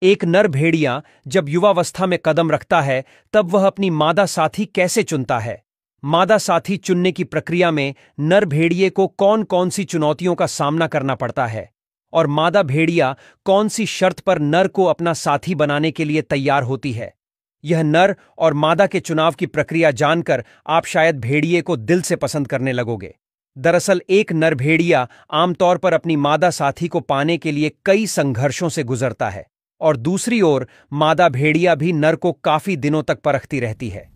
एक नर भेड़िया जब युवावस्था में कदम रखता है तब वह अपनी मादा साथी कैसे चुनता है? मादा साथी चुनने की प्रक्रिया में नर भेड़िए को कौन कौन सी चुनौतियों का सामना करना पड़ता है और मादा भेड़िया कौन सी शर्त पर नर को अपना साथी बनाने के लिए तैयार होती है? यह नर और मादा के चुनाव की प्रक्रिया जानकर आप शायद भेड़िए को दिल से पसंद करने लगोगे। दरअसल एक नर भेड़िया आमतौर पर अपनी मादा साथी को पाने के लिए कई संघर्षों से गुजरता है और दूसरी ओर मादा भेड़िया भी नर को काफी दिनों तक परखती रहती है,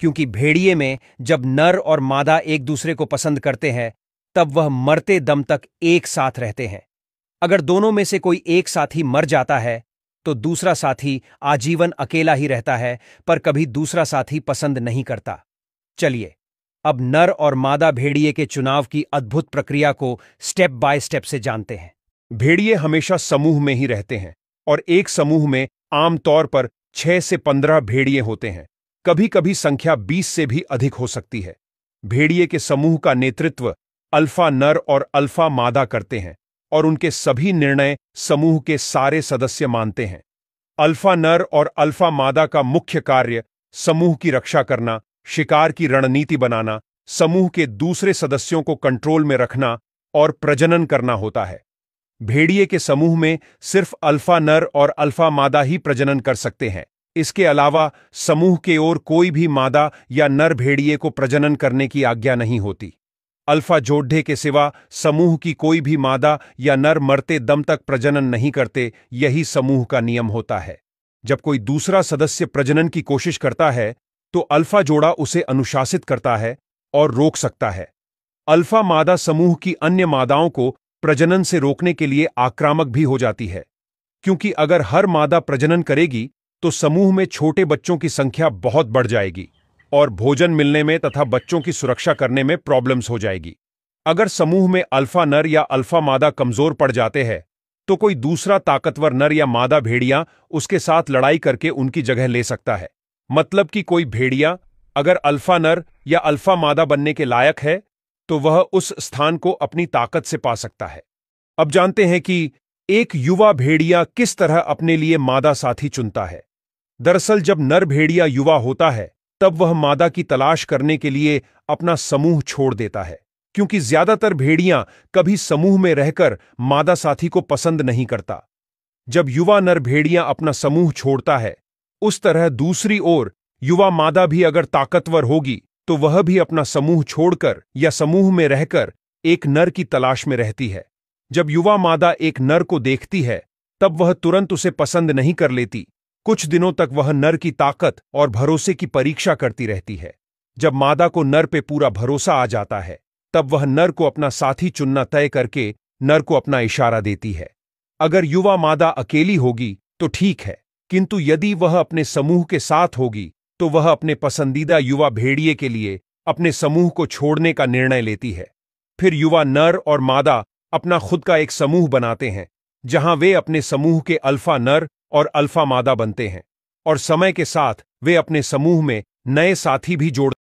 क्योंकि भेड़िए में जब नर और मादा एक दूसरे को पसंद करते हैं तब वह मरते दम तक एक साथ रहते हैं। अगर दोनों में से कोई एक साथी मर जाता है तो दूसरा साथी आजीवन अकेला ही रहता है, पर कभी दूसरा साथी पसंद नहीं करता। चलिए अब नर और मादा भेड़िए के चुनाव की अद्भुत प्रक्रिया को स्टेप बाय स्टेप से जानते हैं। भेड़िए हमेशा समूह में ही रहते हैं और एक समूह में आमतौर पर 6 से 15 भेड़िए होते हैं। कभी कभी संख्या 20 से भी अधिक हो सकती है। भेड़िए के समूह का नेतृत्व अल्फा नर और अल्फा मादा करते हैं और उनके सभी निर्णय समूह के सारे सदस्य मानते हैं। अल्फा नर और अल्फा मादा का मुख्य कार्य समूह की रक्षा करना, शिकार की रणनीति बनाना, समूह के दूसरे सदस्यों को कंट्रोल में रखना और प्रजनन करना होता है। भेड़िए के समूह में सिर्फ अल्फा नर और अल्फा मादा ही प्रजनन कर सकते हैं। इसके अलावा समूह के ओर कोई भी मादा या नर भेड़िए को प्रजनन करने की आज्ञा नहीं होती। अल्फा जोड़े के सिवा समूह की कोई भी मादा या नर मरते दम तक प्रजनन नहीं करते। यही समूह का नियम होता है। जब कोई दूसरा सदस्य प्रजनन की कोशिश करता है तो अल्फा जोड़ा उसे अनुशासित करता है और रोक सकता है। अल्फा मादा समूह की अन्य मादाओं को प्रजनन से रोकने के लिए आक्रामक भी हो जाती है, क्योंकि अगर हर मादा प्रजनन करेगी तो समूह में छोटे बच्चों की संख्या बहुत बढ़ जाएगी और भोजन मिलने में तथा बच्चों की सुरक्षा करने में प्रॉब्लम्स हो जाएगी। अगर समूह में अल्फा नर या अल्फा मादा कमजोर पड़ जाते हैं तो कोई दूसरा ताकतवर नर या मादा भेड़िया उसके साथ लड़ाई करके उनकी जगह ले सकता है। मतलब कि कोई भेड़िया अगर अल्फा नर या अल्फा मादा बनने के लायक है तो वह उस स्थान को अपनी ताकत से पा सकता है। अब जानते हैं कि एक युवा भेड़िया किस तरह अपने लिए मादा साथी चुनता है। दरअसल जब नर भेड़िया युवा होता है तब वह मादा की तलाश करने के लिए अपना समूह छोड़ देता है, क्योंकि ज्यादातर भेड़ियां कभी समूह में रहकर मादा साथी को पसंद नहीं करता। जब युवा नर भेड़िया अपना समूह छोड़ता है, उस तरह दूसरी ओर युवा मादा भी अगर ताकतवर होगी तो वह भी अपना समूह छोड़कर या समूह में रहकर एक नर की तलाश में रहती है। जब युवा मादा एक नर को देखती है तब वह तुरंत उसे पसंद नहीं कर लेती। कुछ दिनों तक वह नर की ताकत और भरोसे की परीक्षा करती रहती है। जब मादा को नर पे पूरा भरोसा आ जाता है तब वह नर को अपना साथी चुनना तय करके नर को अपना इशारा देती है। अगर युवा मादा अकेली होगी तो ठीक है, किंतु यदि वह अपने समूह के साथ होगी तो वह अपने पसंदीदा युवा भेड़िए के लिए अपने समूह को छोड़ने का निर्णय लेती है। फिर युवा नर और मादा अपना खुद का एक समूह बनाते हैं, जहां वे अपने समूह के अल्फा नर और अल्फा मादा बनते हैं और समय के साथ वे अपने समूह में नए साथी भी जोड़